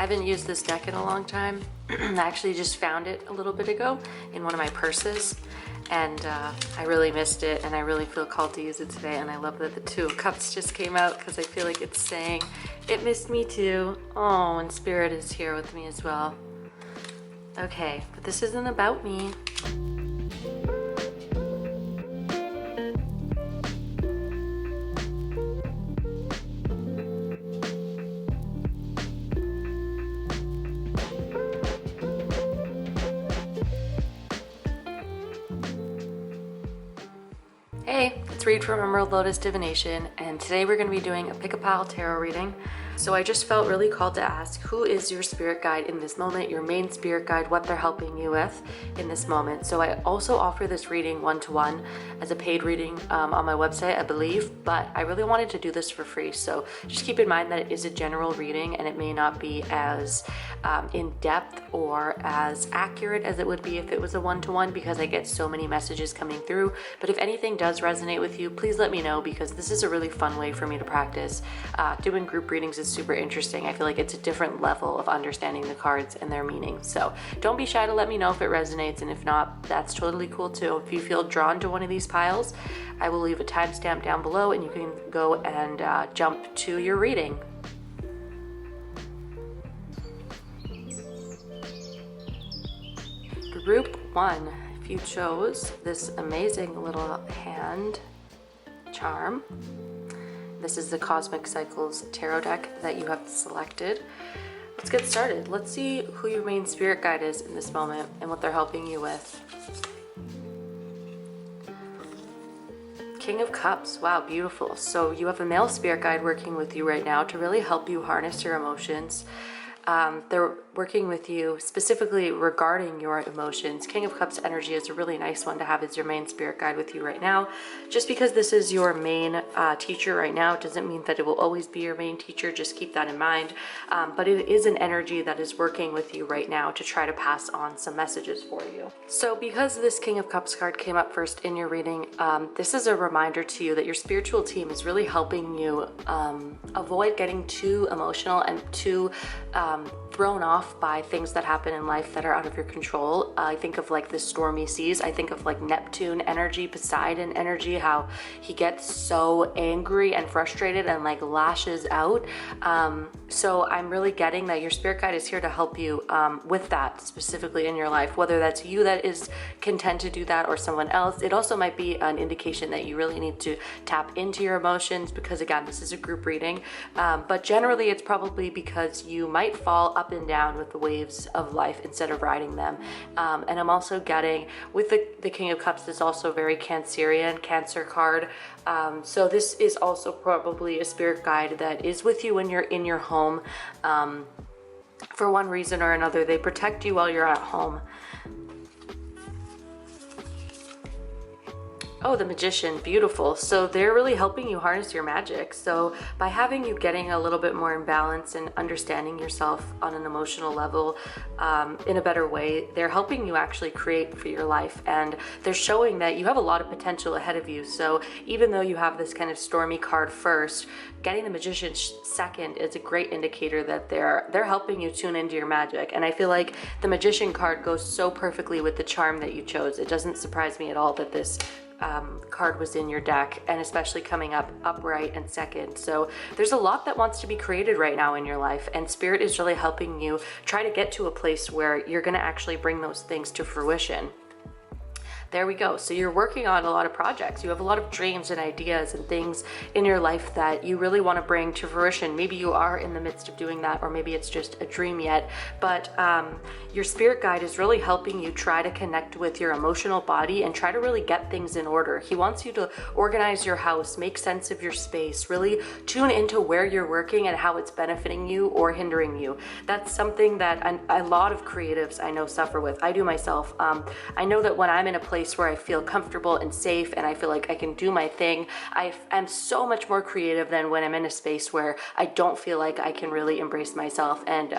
haven't used this deck in a long time. I actually just found it a little bit ago in one of my purses, and I really missed it, and I really feel called to use it today. And I love that the Two of Cups just came out because I feel like it's saying it missed me too. Oh, and Spirit is here with me as well. Okay, but this isn't about me. Hey, it's Reed from Emerald Lotus Divination, and today we're going to be doing a pick-a-pile tarot reading. So I just felt really called to ask, who is your spirit guide in this moment, your main spirit guide, what they're helping you with in this moment. So I also offer this reading one-to-one as a paid reading on my website, I believe, but I really wanted to do this for free. So just keep in mind that it is a general reading and it may not be as in-depth or as accurate as it would be if it was a one-to-one, because I get so many messages coming through. But if anything does resonate with you, please let me know, because this is a really fun way for me to practice. Doing group readings is super interesting. I feel like it's a different level of understanding the cards and their meaning. So don't be shy to let me know if it resonates, and if not, that's totally cool too. If you feel drawn to one of these piles, I will leave a timestamp down below and you can go and jump to your reading. Group 1, if you chose this amazing little hand charm, this is the Cosmic Cycles tarot deck that you have selected. Let's get started. Let's see who your main spirit guide is in this moment and what they're helping you with. King of Cups. Wow, beautiful. So you have a male spirit guide working with you right now to really help you harness your emotions. They're working with you specifically regarding your emotions. King of Cups energy is a really nice one to have as your main spirit guide with you right now. Just because this is your main teacher right now doesn't mean that it will always be your main teacher. Just keep that in mind. But it is an energy that is working with you right now to try to pass on some messages for you. So because this King of Cups card came up first in your reading, this is a reminder to you that your spiritual team is really helping you avoid getting too emotional and too thrown off by things that happen in life that are out of your control. I think of like the stormy seas. I think of like Neptune energy, Poseidon energy, how he gets so angry and frustrated and like lashes out. So I'm really getting that your spirit guide is here to help you with that specifically in your life, whether that's you that is content to do that or someone else. It also might be an indication that you really need to tap into your emotions, because again, this is a group reading. But generally it's probably because you might fall up and down with the waves of life instead of riding them. And I'm also getting with the King of Cups is also very Cancerian, Cancer card. So this is also probably a spirit guide that is with you when you're in your home. For one reason or another, they protect you while you're at home. Oh, the Magician, beautiful. So they're really helping you harness your magic. So by having you getting a little bit more in balance and understanding yourself on an emotional level in a better way, they're helping you actually create for your life. And they're showing that you have a lot of potential ahead of you. So even though you have this kind of stormy card first, getting the Magician second is a great indicator that they're helping you tune into your magic. And I feel like the Magician card goes so perfectly with the charm that you chose. It doesn't surprise me at all that this card was in your deck, and especially coming up upright and second. So there's a lot that wants to be created right now in your life, and Spirit is really helping you try to get to a place where you're going to actually bring those things to fruition. There we go. So you're working on a lot of projects. You have a lot of dreams and ideas and things in your life that you really want to bring to fruition. Maybe you are in the midst of doing that, or maybe it's just a dream yet. But your spirit guide is really helping you try to connect with your emotional body and try to really get things in order. He wants you to organize your house, make sense of your space, really tune into where you're working and how it's benefiting you or hindering you. That's something that a lot of creatives I know suffer with. I do myself. I know that when I'm in a place place where I feel comfortable and safe and I feel like I can do my thing. I'm so much more creative than when I'm in a space where I don't feel like I can really embrace myself and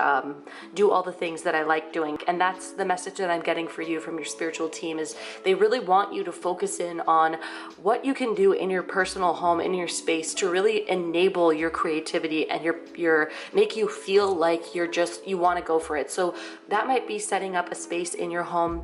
do all the things that I like doing. And that's the message that I'm getting for you from your spiritual team, is they really want you to focus in on what you can do in your personal home, in your space, to really enable your creativity and your make you feel like you want to go for it. So that might be setting up a space in your home,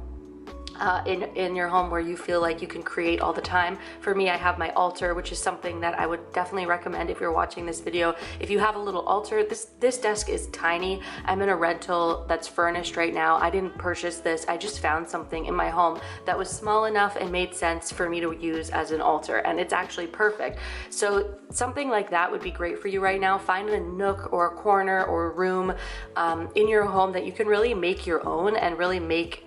in your home where you feel like you can create all the time. For me, I have my altar, which is something that I would definitely recommend if you're watching this video. If you have a little altar, this desk is tiny. I'm in a rental that's furnished right now. I didn't purchase this. I just found something in my home that was small enough and made sense for me to use as an altar, and it's actually perfect. So something like that would be great for you right now. Find a nook or a corner or a room in your home that you can really make your own and really make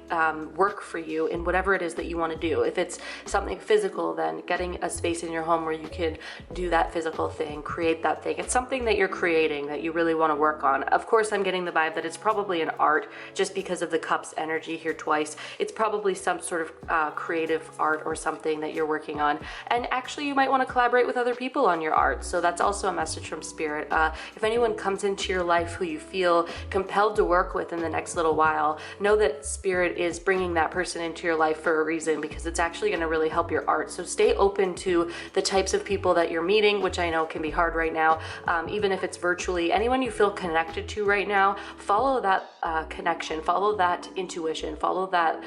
work for you in whatever it is that you want to do. If it's something physical, then getting a space in your home where you can do that physical thing, create that thing. It's something that you're creating that you really want to work on. Of course, I'm getting the vibe that it's probably an art, just because of the cups energy here twice. It's probably some sort of creative art or something that you're working on. And actually, you might want to collaborate with other people on your art. So that's also a message from Spirit. If anyone comes into your life who you feel compelled to work with in the next little while, know that Spirit is bringing that person into your life for a reason, because it's actually going to really help your art. So stay open to the types of people that you're meeting, which I know can be hard right now, even if it's virtually. Anyone you feel connected to right now, follow that connection, follow that intuition, follow that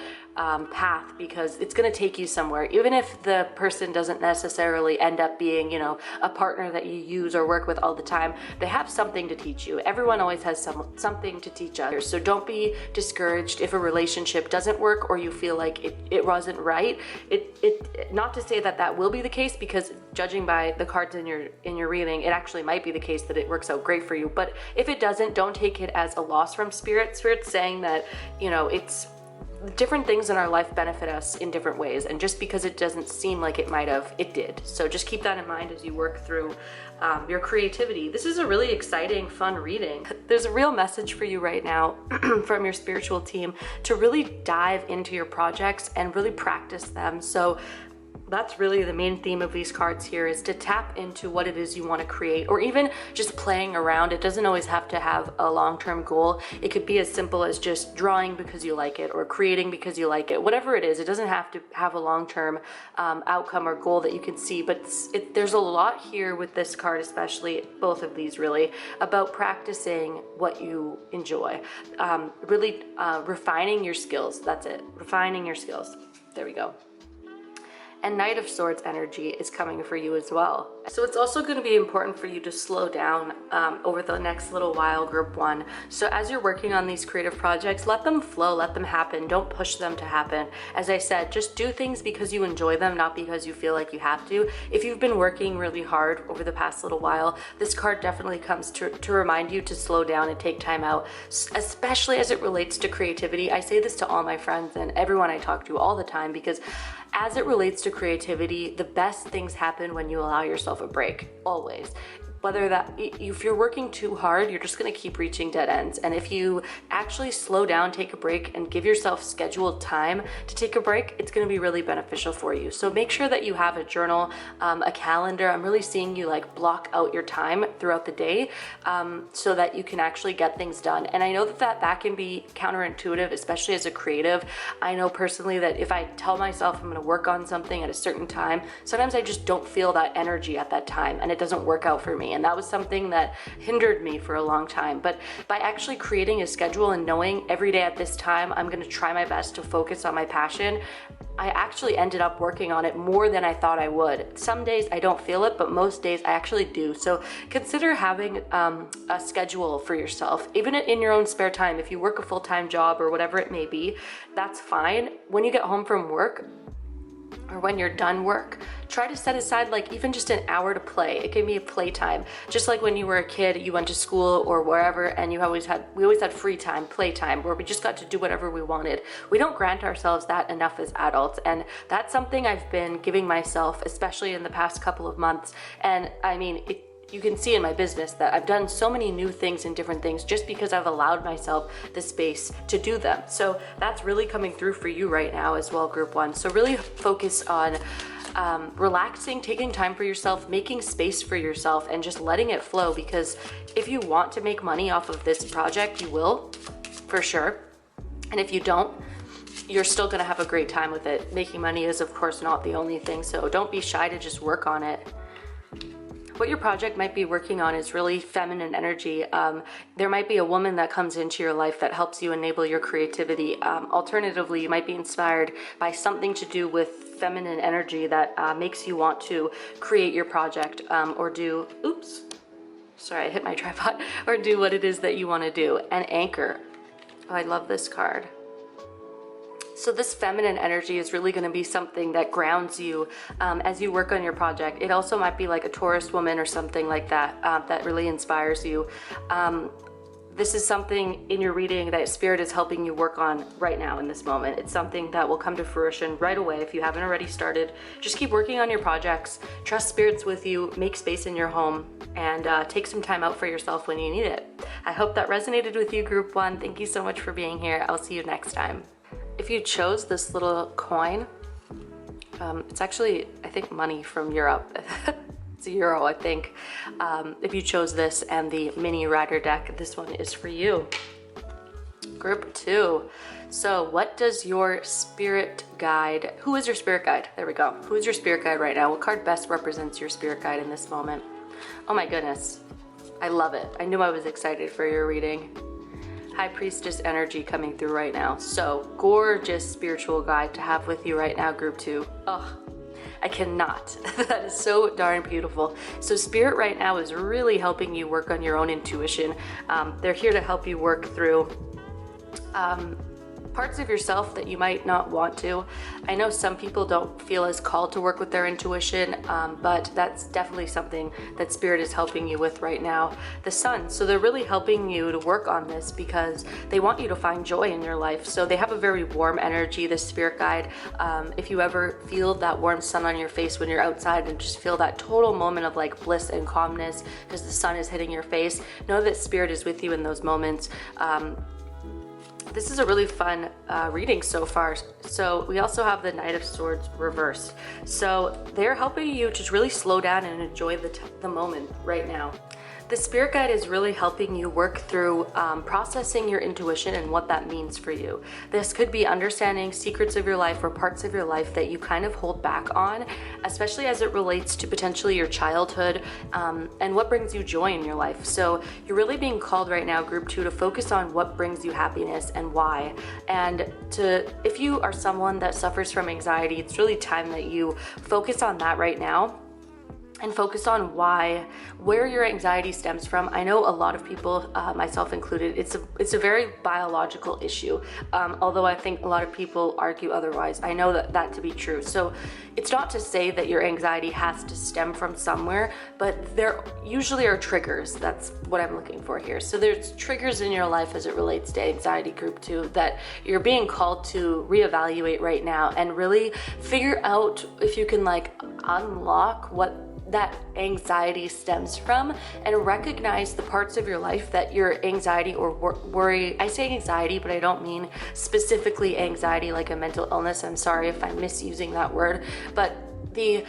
path, because it's going to take you somewhere. Even if the person doesn't necessarily end up being, you know, a partner that you use or work with all the time, they have something to teach you. Everyone always has something to teach others. So don't be discouraged if a relationship doesn't work or you feel like it wasn't right. Not to say that that will be the case, because judging by the cards in your reading, it actually might be the case that it works out great for you. But if it doesn't, don't take it as a loss from Spirit. Spirit's saying that, you know, it's different things in our life benefit us in different ways, and just because it doesn't seem like it might have, it did. So just keep that in mind as you work through your creativity. This is a really exciting, fun reading. There's a real message for you right now from your spiritual team to really dive into your projects and really practice them. So that's really the main theme of these cards here, is to tap into what it is you want to create, or even just playing around. It doesn't always have to have a long-term goal. It could be as simple as just drawing because you like it, or creating because you like it. Whatever it is, it doesn't have to have a long-term outcome or goal that you can see, but there's a lot here with this card, especially both of these really, about practicing what you enjoy. Really refining your skills. That's it. Refining your skills. There we go. And Knight of Swords energy is coming for you as well. So it's also going to be important for you to slow down over the next little while, group one. So as you're working on these creative projects, let them flow, let them happen. Don't push them to happen. As I said, just do things because you enjoy them, not because you feel like you have to. If you've been working really hard over the past little while, this card definitely comes to remind you to slow down and take time out, especially as it relates to creativity. I say this to all my friends and everyone I talk to all the time, because as it relates to creativity, the best things happen when you allow yourself a break, always. Whether that, if you're working too hard, you're just going to keep reaching dead ends. And if you actually slow down, take a break, and give yourself scheduled time to take a break, it's going to be really beneficial for you. So make sure that you have a journal, a calendar. I'm really seeing you like block out your time throughout the day so that you can actually get things done. And I know that can be counterintuitive, especially as a creative. I know personally that if I tell myself I'm going to work on something at a certain time, sometimes I just don't feel that energy at that time, and it doesn't work out for me. And that was something that hindered me for a long time. But by actually creating a schedule and knowing every day at this time, I'm going to try my best to focus on my passion, I actually ended up working on it more than I thought I would. Some days I don't feel it, but most days I actually do. So consider having a schedule for yourself, even in your own spare time. If you work a full-time job or whatever it may be, that's fine. When you get home from work, or when you're done work, try to set aside like even just an hour to play. It can be a playtime. Just like when you were a kid, you went to school or wherever, and we always had free time, playtime, where we just got to do whatever we wanted. We don't grant ourselves that enough as adults, and that's something I've been giving myself, especially in the past couple of months. And I mean, you can see in my business that I've done so many new things and different things just because I've allowed myself the space to do them. So that's really coming through for you right now as well, group one. So really focus on relaxing, taking time for yourself, making space for yourself, and just letting it flow, because if you want to make money off of this project, you will, for sure. And if you don't, you're still gonna have a great time with it. Making money is of course not the only thing, so don't be shy to just work on it. What your project might be working on is really feminine energy. There might be a woman that comes into your life that helps you enable your creativity. Alternatively, you might be inspired by something to do with feminine energy that makes you want to create your project or do, oops, sorry, I hit my tripod, or do what it is that you want to do. An anchor. Oh, I love this card. So this feminine energy is really going to be something that grounds you as you work on your project. It also might be like a Taurus woman or something like that that really inspires you. This is something in your reading that Spirit is helping you work on right now in this moment. It's something that will come to fruition right away if you haven't already started. Just keep working on your projects, trust Spirit's with you, make space in your home, and take some time out for yourself when you need it. I hope that resonated with you, group one. Thank you so much for being here. I'll see you next time. If you chose this little coin, it's actually, I think, money from Europe. It's a euro, I think. If you chose this and the mini rider deck, this one is for you. Group two. So what does your spirit guide, who is your spirit guide? There we go. Who is your spirit guide right now? What card best represents your spirit guide in this moment? Oh my goodness. I love it. I knew I was excited for your reading. High Priestess energy coming through right now. So gorgeous spiritual guide to have with you right now, group two. Oh, I cannot. That is so darn beautiful. So Spirit right now is really helping you work on your own intuition. They're here to help you work through parts of yourself that you might not want to. I know some people don't feel as called to work with their intuition, but that's definitely something that Spirit is helping you with right now. The Sun, so they're really helping you to work on this because they want you to find joy in your life. So they have a very warm energy, this Spirit guide. If you ever feel that warm sun on your face when you're outside and just feel that total moment of like bliss and calmness because the sun is hitting your face, know that Spirit is with you in those moments. This is a really fun reading so far. So we also have the Knight of Swords reversed. So they're helping you to really slow down and enjoy the moment right now. The Spirit Guide is really helping you work through processing your intuition and what that means for you. This could be understanding secrets of your life or parts of your life that you kind of hold back on, especially as it relates to potentially your childhood and what brings you joy in your life. So you're really being called right now, group two, to focus on what brings you happiness and why. And if you are someone that suffers from anxiety, it's really time that you focus on that right now. And focus on where your anxiety stems from. I know a lot of people, myself included, it's a very biological issue. Although I think a lot of people argue otherwise. I know that to be true. So it's not to say that your anxiety has to stem from somewhere, but there usually are triggers. That's what I'm looking for here. So there's triggers in your life as it relates to anxiety, group two, that you're being called to reevaluate right now and really figure out if you can like unlock what that anxiety stems from and recognize the parts of your life that your anxiety or worry, I say anxiety, but I don't mean specifically anxiety like a mental illness. I'm sorry if I'm misusing that word, but the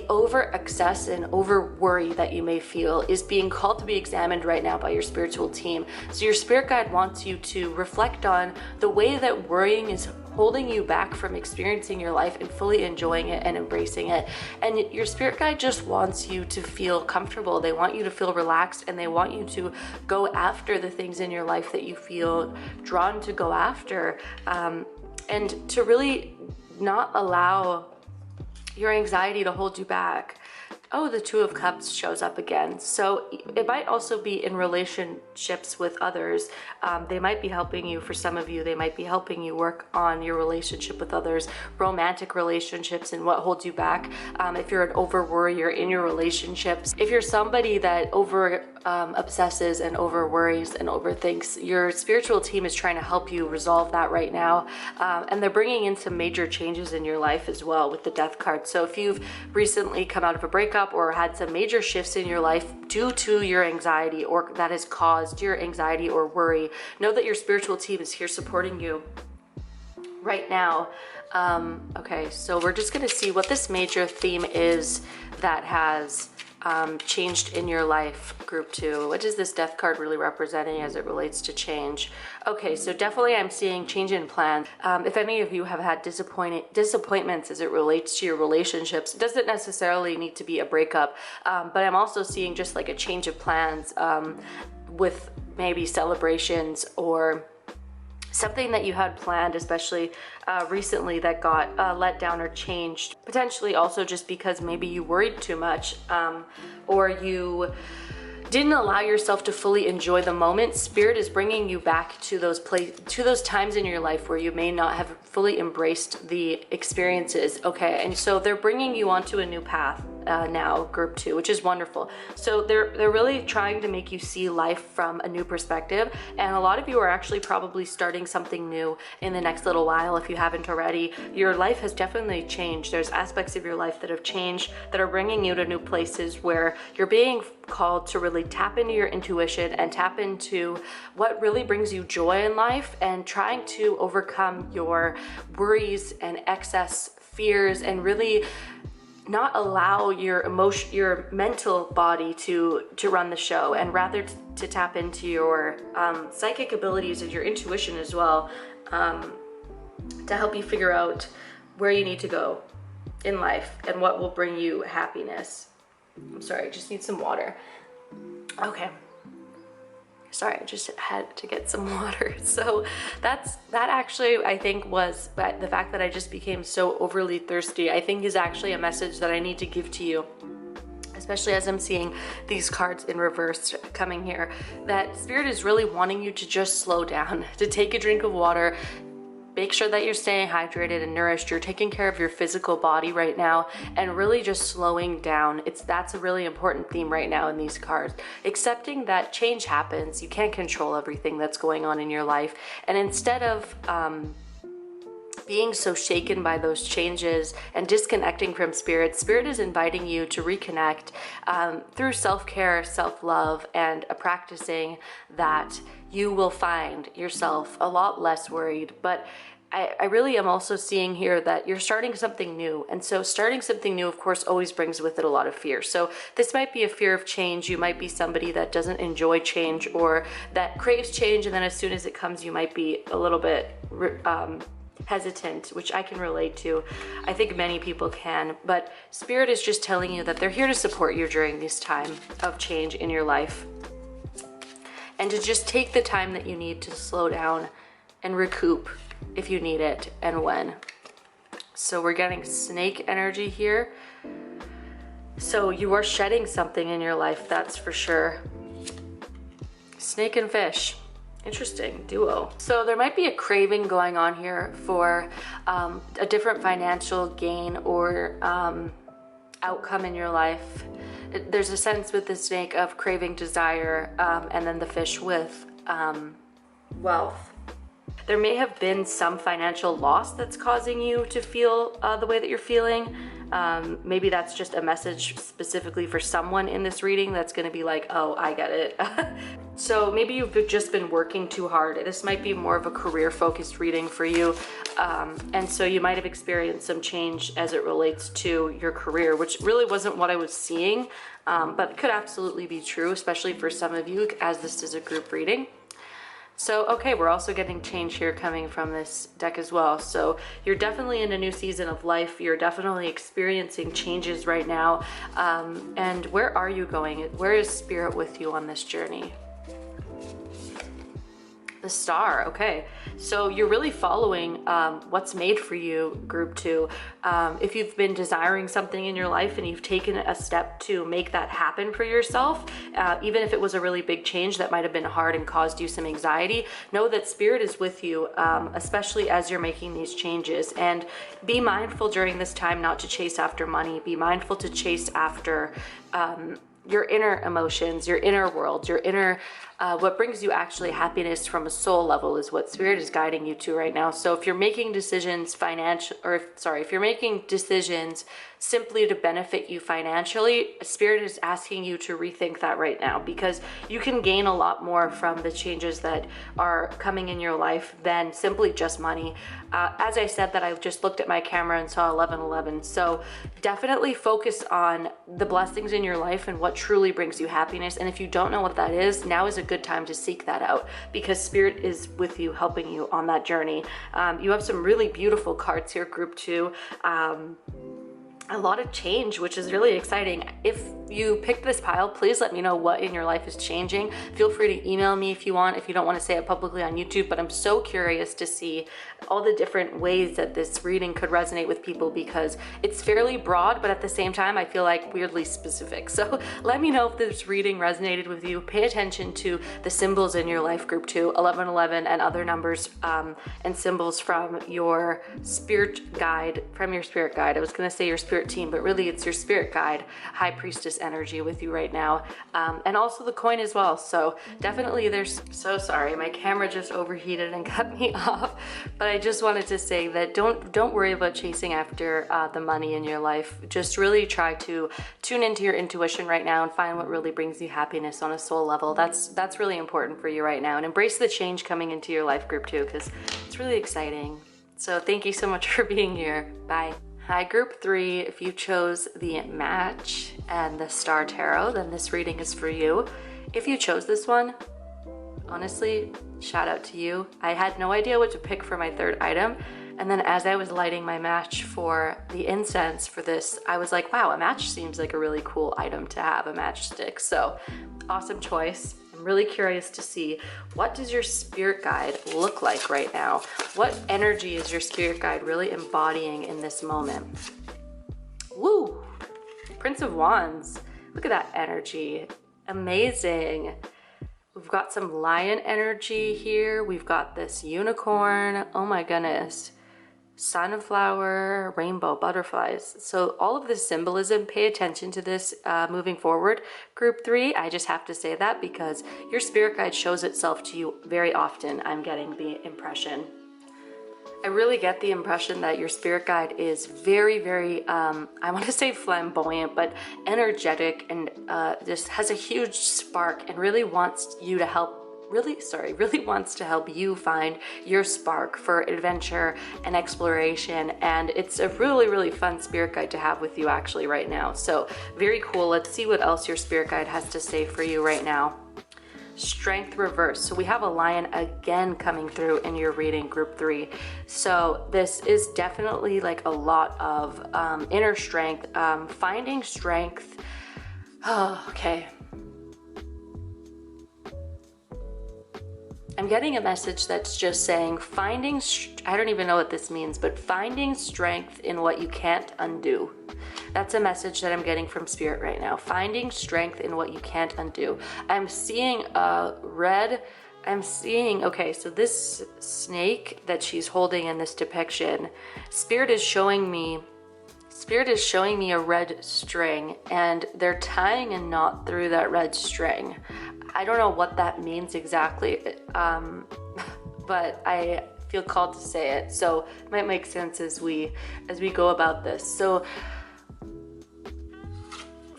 over excess and over worry that you may feel is being called to be examined right now by your spiritual team. So your spirit guide wants you to reflect on the way that worrying is holding you back from experiencing your life and fully enjoying it and embracing it. And your spirit guide just wants you to feel comfortable. They want you to feel relaxed, and they want you to go after the things in your life that you feel drawn to go after, and to really not allow your anxiety to hold you back. Oh, the Two of Cups shows up again. So it might also be in relationships with others. They might be helping you, for some of you, they might be helping you work on your relationship with others, romantic relationships and what holds you back. If you're an over worrier in your relationships, if you're somebody that over obsesses and over worries and overthinks. Your spiritual team is trying to help you resolve that right now. And they're bringing in some major changes in your life as well with the Death card. So if you've recently come out of a breakup or had some major shifts in your life due to your anxiety, or that has caused your anxiety or worry, know that your spiritual team is here supporting you right now. Okay, so we're just going to see what this major theme is that has changed in your life, group 2. What is this Death card really representing as it relates to change? Okay, so definitely I'm seeing change in plans. If any of you have had disappointments as it relates to your relationships, it doesn't necessarily need to be a breakup, but I'm also seeing just like a change of plans with maybe celebrations or something that you had planned, especially recently, that got let down or changed. Potentially also just because maybe you worried too much, or you didn't allow yourself to fully enjoy the moment. Spirit is bringing you back to those times in your life where you may not have fully embraced the experiences. Okay, and so they're bringing you onto a new path now, group 2, which is wonderful. So they're really trying to make you see life from a new perspective, and a lot of you are actually probably starting something new in the next little while. If you haven't already, your life has definitely changed. There's aspects of your life that have changed, that are bringing you to new places where you're being called to really tap into your intuition and tap into what really brings you joy in life, and trying to overcome your worries and excess fears, and really not allow your mental body to run the show, and rather to tap into your psychic abilities and your intuition as well, to help you figure out where you need to go in life and what will bring you happiness. I'm sorry, I just need some water. Okay. Sorry, I just had to get some water. So that actually, I think, was the fact that I just became so overly thirsty, I think is actually a message that I need to give to you, especially as I'm seeing these cards in reverse coming here, that Spirit is really wanting you to just slow down, to take a drink of water. Make sure that you're staying hydrated and nourished. You're taking care of your physical body right now, and really just slowing down. That's a really important theme right now in these cards. Accepting that change happens. You can't control everything that's going on in your life. And instead of being so shaken by those changes and disconnecting from Spirit, Spirit is inviting you to reconnect through self-care, self-love, and practicing that. You will find yourself a lot less worried. But I really am also seeing here that you're starting something new. And so starting something new, of course, always brings with it a lot of fear. So this might be a fear of change. You might be somebody that doesn't enjoy change, or that craves change, and then as soon as it comes, you might be a little bit hesitant, which I can relate to. I think many people can. But Spirit is just telling you that they're here to support you during this time of change in your life, and to just take the time that you need to slow down and recoup if you need it and when. So we're getting snake energy here. So you are shedding something in your life, that's for sure. Snake and fish. Interesting duo. So there might be a craving going on here for a different financial gain or outcome in your life. There's a sense with the snake of craving, desire, and then the fish with wealth. There may have been some financial loss that's causing you to feel the way that you're feeling. Maybe that's just a message specifically for someone in this reading that's going to be like, oh, I get it. So maybe you've just been working too hard. This might be more of a career-focused reading for you. And so you might have experienced some change as it relates to your career, which really wasn't what I was seeing, but it could absolutely be true, especially for some of you, as this is a group reading. So, okay, we're also getting change here coming from this deck as well. So you're definitely in a new season of life. You're definitely experiencing changes right now. And where are you going? Where is Spirit with you on this journey? The Star, okay. So you're really following what's made for you, group 2. If you've been desiring something in your life and you've taken a step to make that happen for yourself, even if it was a really big change that might have been hard and caused you some anxiety, know that Spirit is with you, especially as you're making these changes. And be mindful during this time not to chase after money. Be mindful to chase after your inner emotions, your inner world, your inner, what brings you actually happiness from a soul level is what Spirit is guiding you to right now. So if you're making decisions if you're making decisions simply to benefit you financially, Spirit is asking you to rethink that right now, because you can gain a lot more from the changes that are coming in your life than simply just money. As I said that, I just looked at my camera and saw 1111. So definitely focus on the blessings in your life and what truly brings you happiness. And if you don't know what that is, now is a good time to seek that out, because Spirit is with you, helping you on that journey. You have some really beautiful cards here, group 2. A lot of change, which is really exciting. If you picked this pile, please let me know what in your life is changing. Feel free to email me if you want, if you don't want to say it publicly on YouTube, but I'm so curious to see all the different ways that this reading could resonate with people, because it's fairly broad, but at the same time, I feel like weirdly specific. So let me know if this reading resonated with you. Pay attention to the symbols in your life, group 2, 1111, and other numbers and symbols from your spirit guide, I was going to say your spirit team, but really it's your spirit guide, high priestess energy with you right now, and also the coin as well. So definitely so sorry, my camera just overheated and cut me off, but I just wanted to say that don't worry about chasing after the money in your life. Just really try to tune into your intuition right now and find what really brings you happiness on a soul level. That's really important for you right now, and embrace the change coming into your life, group 2, because it's really exciting. So thank you so much for being here. Bye. Hi, group 3. If you chose the match and the star tarot, then this reading is for you. If you chose this one, honestly, shout out to you. I had no idea what to pick for my third item. And then as I was lighting my match for the incense for this, I was like, wow, a match seems like a really cool item to have, a matchstick. So awesome choice. I'm really curious to see, what does your spirit guide look like right now? What energy is your spirit guide really embodying in this moment? Woo! Prince of Wands. Look at that energy. Amazing. We've got some lion energy here. We've got this unicorn. Oh my goodness. Sunflower, rainbow, butterflies. So all of this symbolism, pay attention to this moving forward. Group 3, I just have to say that because your spirit guide shows itself to you very often. I'm getting the impression. I really get the impression that your spirit guide is very, very, I want to say flamboyant, but energetic, and just has a huge spark and really wants you to help really wants to help you find your spark for adventure and exploration. And it's a really, really fun spirit guide to have with you actually right now. So very cool. Let's see what else your spirit guide has to say for you right now. Strength reverse. So we have a lion again coming through in your reading, group 3. So this is definitely like a lot of inner strength, finding strength. Oh, okay. I'm getting a message that's just saying I don't even know what this means, but finding strength in what you can't undo. That's a message that I'm getting from Spirit right now. Finding strength in what you can't undo. I'm seeing okay, so this snake that she's holding in this depiction, Spirit is showing me a red string, and they're tying a knot through that red string. I don't know what that means exactly, but I feel called to say it, so it might make sense as we go about this. So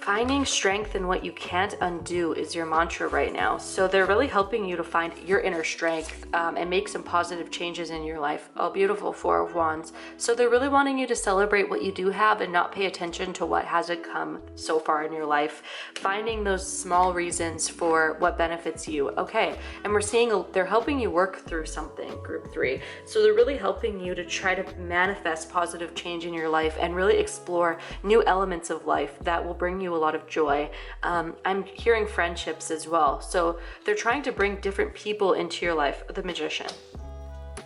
finding strength in what you can't undo is your mantra right now. So they're really helping you to find your inner strength and make some positive changes in your life. Oh, beautiful, 4 of Wands. So they're really wanting you to celebrate what you do have and not pay attention to what hasn't come so far in your life. Finding those small reasons for what benefits you. Okay, and we're seeing they're helping you work through something, group 3. So they're really helping you to try to manifest positive change in your life and really explore new elements of life that will bring you a lot of joy. I'm hearing friendships as well. So they're trying to bring different people into your life. The Magician.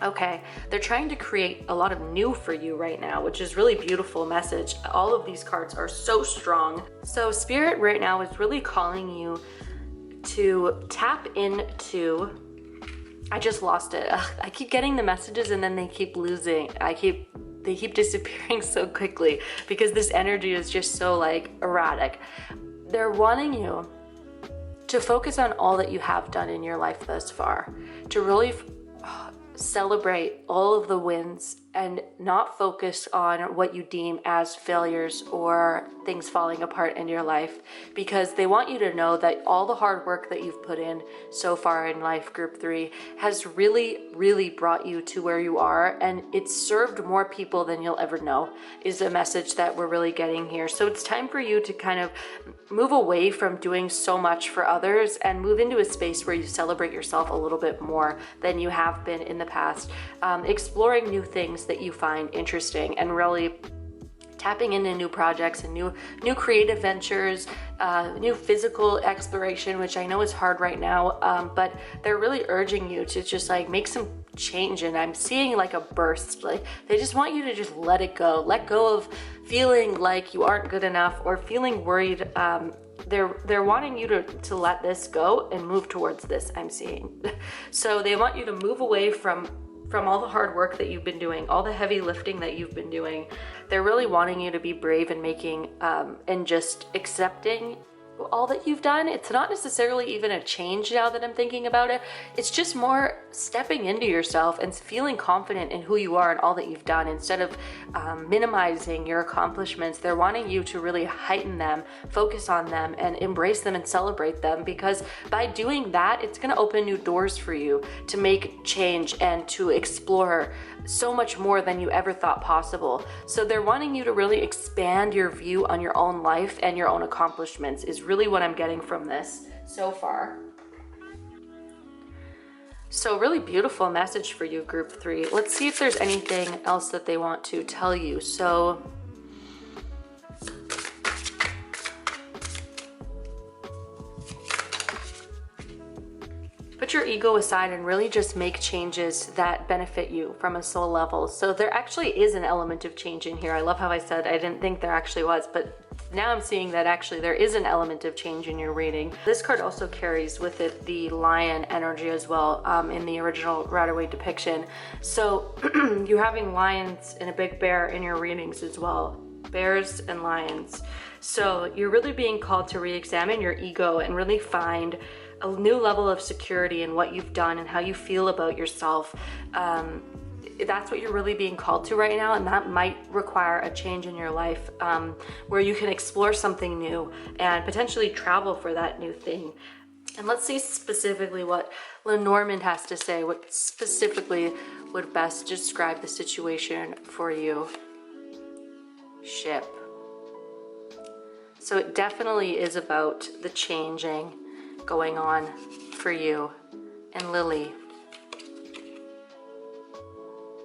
Okay, they're trying to create a lot of new for you right now, which is really beautiful message. All of these cards are so strong. So Spirit right now is really calling you to tap into, I just lost it. Ugh, I keep getting the messages and then they keep losing. They keep disappearing so quickly because this energy is just so like erratic. they're wanting you to focus on all that you have done in your life thus far, to really celebrate all of the wins and not focus on what you deem as failures or things falling apart in your life, because they want you to know that all the hard work that you've put in so far in life, group 3, has really brought you to where you are, and it's served more people than you'll ever know, is a message that we're really getting here. So it's time for you to kind of move away from doing so much for others and move into a space where you celebrate yourself a little bit more than you have been in the past, exploring new things that you find interesting, and really tapping into new projects and new creative ventures, new physical exploration, which I know is hard right now, but they're really urging you to just like make some change. And I'm seeing like a burst, like they just want you to just let it go, let go of feeling like you aren't good enough or feeling worried. They're wanting you to let this go and move towards this, I'm seeing. So they want you to move away from all the hard work that you've been doing, all the heavy lifting that you've been doing. They're really wanting you to be brave and making and just accepting all that you've done. It's not necessarily even a change now that I'm thinking about it. It's just more stepping into yourself and feeling confident in who you are and all that you've done, instead of minimizing your accomplishments. They're wanting you to really heighten them, focus on them, and embrace them and celebrate them, because by doing that, it's going to open new doors for you to make change and to explore so much more than you ever thought possible. So they're wanting you to really expand your view on your own life and your own accomplishments, is really what I'm getting from this so far. So really beautiful message for you, group 3. Let's see if there's anything else that they want to tell you. So put your ego aside and really just make changes that benefit you from a soul level. So there actually is an element of change in here. I love how I said I didn't think there actually was, but now I'm seeing that actually there is an element of change in your reading. This card also carries with it the lion energy as well, in the original Rider-Waite depiction. So you're having lions and a big bear in your readings as well. Bears and lions. So you're really being called to re-examine your ego and really find a new level of security in what you've done and how you feel about yourself. That's what you're really being called to right now, and that might require a change in your life, where you can explore something new and potentially travel for that new thing. And let's see specifically what Lenormand has to say, what specifically would best describe the situation for you. Ship. So it definitely is about the changing going on for you. And Lily.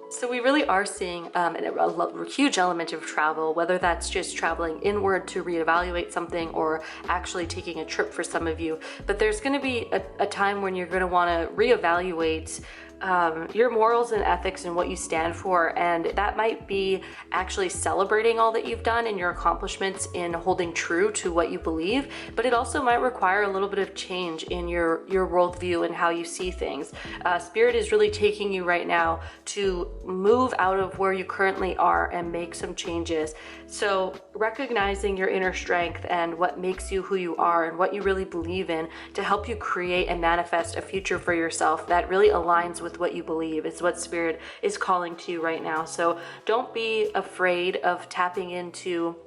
So we really are seeing a huge element of travel, whether that's just traveling inward to reevaluate something or actually taking a trip for some of you. But there's going to be a time when you're going to want to reevaluate your morals and ethics and what you stand for, and that might be actually celebrating all that you've done and your accomplishments in holding true to what you believe, but it also might require a little bit of change in your worldview and how you see things. Spirit is really taking you right now to move out of where you currently are and make some changes. So recognizing your inner strength and what makes you who you are and what you really believe in to help you create and manifest a future for yourself that really aligns with what you believe is what Spirit is calling to you right now. So don't be afraid of tapping into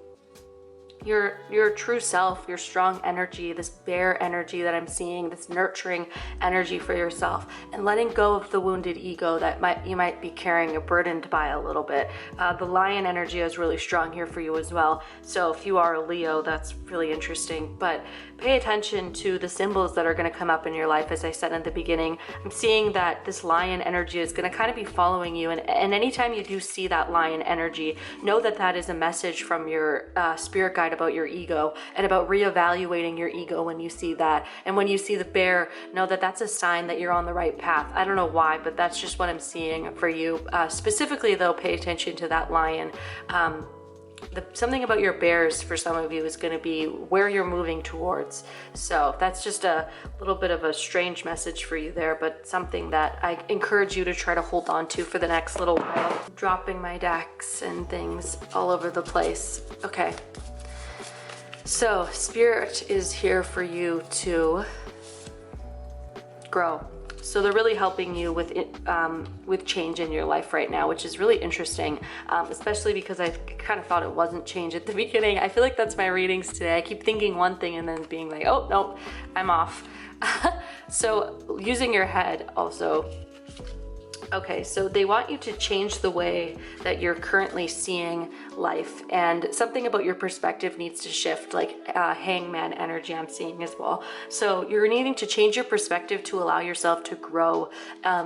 your true self, your strong energy, this bear energy that I'm seeing, this nurturing energy for yourself, and letting go of the wounded ego that you might be carrying or burdened by a little bit. The lion energy is really strong here for you as well. So if you are a Leo, that's really interesting. But pay attention to the symbols that are going to come up in your life. As I said in the beginning, I'm seeing that this lion energy is going to kind of be following you. And anytime you do see that lion energy, know that that is a message from your spirit guide about your ego and about reevaluating your ego when you see that. And when you see the bear, know that that's a sign that you're on the right path. I don't know why, but that's just what I'm seeing for you. Specifically though, pay attention to that lion. Something about your bears for some of you is going to be where you're moving towards. So that's just a little bit of a strange message for you there, but something that I encourage you to try to hold on to for the next little while. Dropping my decks and things all over the place. Okay. So Spirit is here for you to grow. So they're really helping you with it, with change in your life right now, which is really interesting, especially because I kind of thought it wasn't change at the beginning. I feel like that's my readings today. I keep thinking one thing and then being like, oh, no, I'm off. So using your head also. Okay, so they want you to change the way that you're currently seeing life, and something about your perspective needs to shift, like hangman energy I'm seeing as well. So you're needing to change your perspective to allow yourself to grow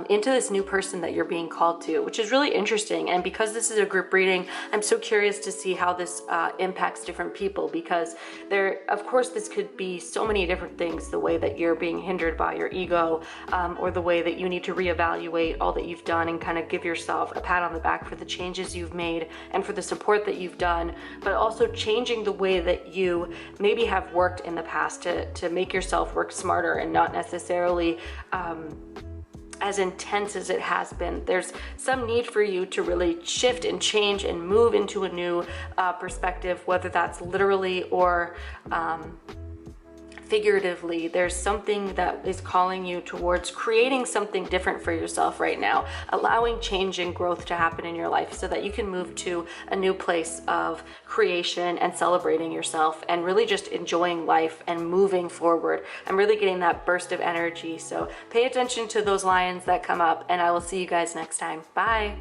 into this new person that you're being called to, which is really interesting. And because this is a group reading, I'm so curious to see how this impacts different people, because of course, this could be so many different things, the way that you're being hindered by your ego, or the way that you need to reevaluate all that you've done and kind of give yourself a pat on the back for the changes you've made and for the support that you've done, but also changing the way that you maybe have worked in the past to make yourself work smarter and not necessarily as intense as it has been. There's some need for you to really shift and change and move into a new perspective, whether that's literally or figuratively. There's something that is calling you towards creating something different for yourself right now, allowing change and growth to happen in your life so that you can move to a new place of creation and celebrating yourself and really just enjoying life and moving forward. I'm really getting that burst of energy. So pay attention to those lions that come up, and I will see you guys next time. Bye.